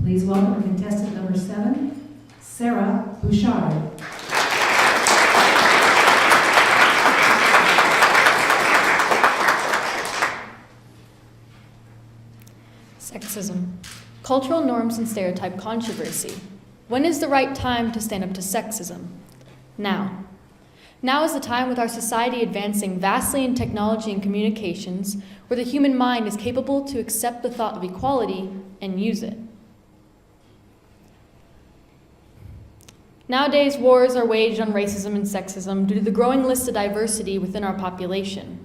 Please welcome contestant number 7, Sara Bouchard. Sexism. Cultural norms and stereotype controversy. When is the right time to stand up to sexism? Now. Now is the time, with our society advancing vastly in technology and communications, where the human mind is capable to accept the thought of equality and use it. Nowadays, wars are waged on racism and sexism due to the growing list of diversity within our population.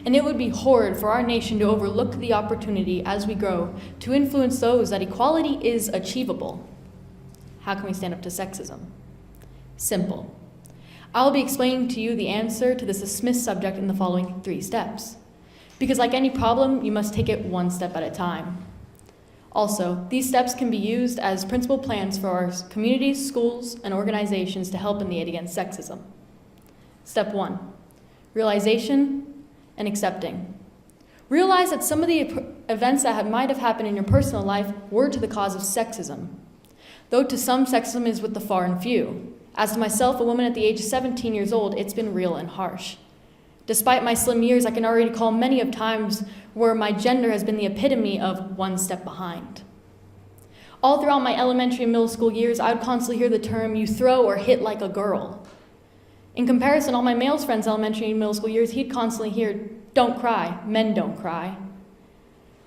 And it would be horrid for our nation to overlook the opportunity as we grow to influence those that equality is achievable. How can we stand up to sexism? Simple. I'll be explaining to you the answer to this dismissed subject in the following 3 steps. Because like any problem, you must take it one step at a time. Also, these steps can be used as principal plans for our communities, schools, and organizations to help in the aid against sexism. Step 1, realization and accepting. Realize that some of the events that might have happened in your personal life were to the cause of sexism. Though to some, sexism is with the far and few. As to myself, a woman at the age of 17 years old, it's been real and harsh. Despite my slim years, I can already recall many of times where my gender has been the epitome of one step behind. All throughout my elementary and middle school years, I would constantly hear the term, "you throw or hit like a girl." In comparison, all my male friends' elementary and middle school years, he'd constantly hear, "don't cry, men don't cry."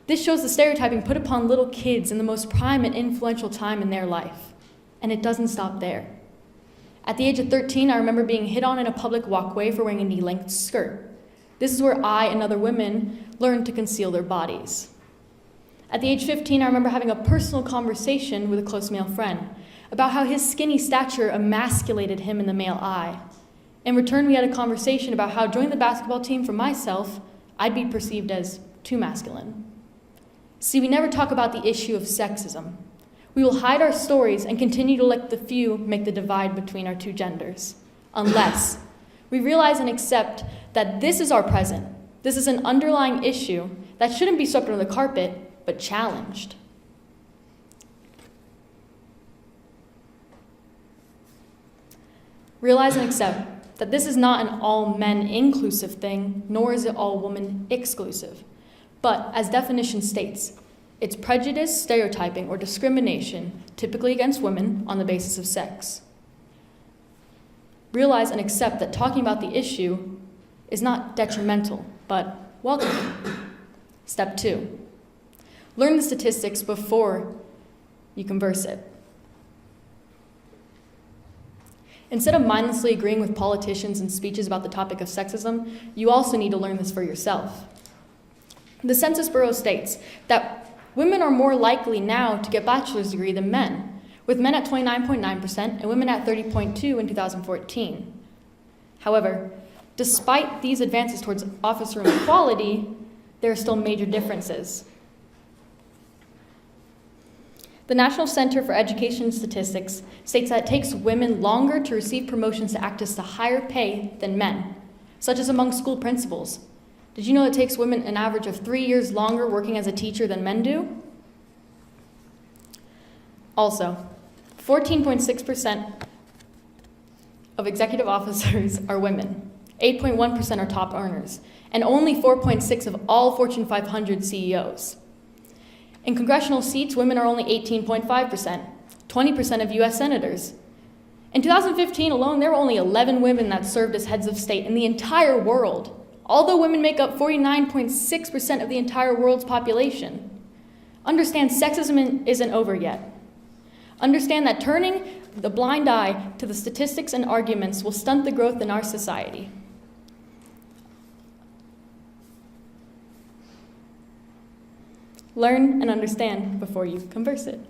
This shows the stereotyping put upon little kids in the most prime and influential time in their life. And it doesn't stop there. At the age of 13, I remember being hit on in a public walkway for wearing a knee-length skirt. This is where I and other women learned to conceal their bodies. At the age of 15, I remember having a personal conversation with a close male friend about how his skinny stature emasculated him in the male eye. In return, we had a conversation about how joining the basketball team for myself, I'd be perceived as too masculine. See, we never talk about the issue of sexism. We will hide our stories and continue to let the few make the divide between our two genders, unless we realize and accept that this is our present. This is an underlying issue that shouldn't be swept under the carpet, but challenged. Realize and accept that this is not an all-men inclusive thing, nor is it all-woman exclusive. But, as definition states, it's prejudice, stereotyping, or discrimination, typically against women, on the basis of sex. Realize and accept that talking about the issue is not detrimental, but welcoming. Step 2, learn the statistics before you converse it. Instead of mindlessly agreeing with politicians and speeches about the topic of sexism, you also need to learn this for yourself. The Census Bureau states that women are more likely now to get a bachelor's degree than men, with men at 29.9% and women at 30.2% in 2014. However, despite these advances towards office room equality, there are still major differences. The National Center for Education Statistics states that it takes women longer to receive promotions to access to higher pay than men, such as among school principals. Did you know it takes women an average of 3 years longer working as a teacher than men do? Also, 14.6% of executive officers are women, 8.1% are top earners, and only 4.6% of all Fortune 500 CEOs. In congressional seats, women are only 18.5%, 20% of US senators. In 2015 alone, there were only 11 women that served as heads of state in the entire world, although women make up 49.6% of the entire world's population. Understand, sexism isn't over yet. Understand that turning the blind eye to the statistics and arguments will stunt the growth in our society. Learn and understand before you converse it.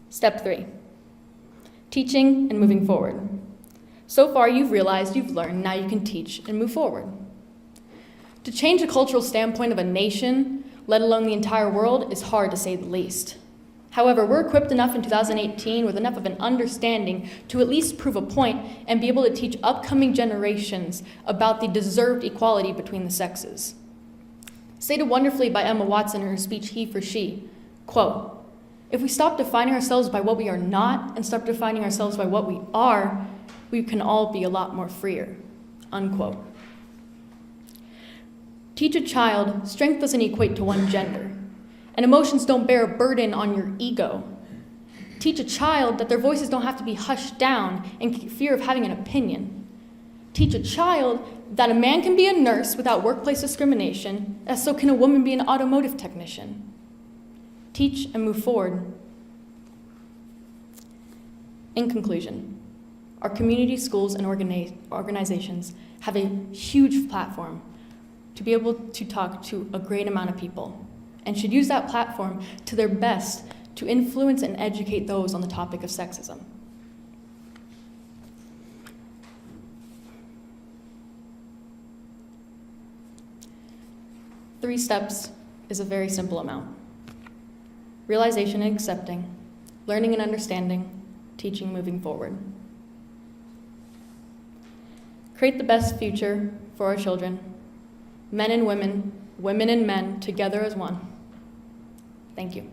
Step 3, teaching and moving forward. So far, you've realized, you've learned, now you can teach and move forward. To change the cultural standpoint of a nation, let alone the entire world, is hard to say the least. However, we're equipped enough in 2018 with enough of an understanding to at least prove a point and be able to teach upcoming generations about the deserved equality between the sexes. Stated wonderfully by Emma Watson in her speech, He for She, quote, If we stop defining ourselves by what we are not and start defining ourselves by what we are, we can all be a lot more freer." Unquote. Teach a child strength doesn't equate to one gender, and emotions don't bear a burden on your ego. Teach a child that their voices don't have to be hushed down in fear of having an opinion. Teach a child that a man can be a nurse without workplace discrimination, and so can a woman be an automotive technician. Teach and move forward. In conclusion, our community schools and organizations have a huge platform to be able to talk to a great amount of people, and should use that platform to their best to influence and educate those on the topic of sexism. Three steps is a very simple amount: realization and accepting, learning and understanding, teaching moving forward. Create the best future for our children, men and women, women and men, together as one. Thank you.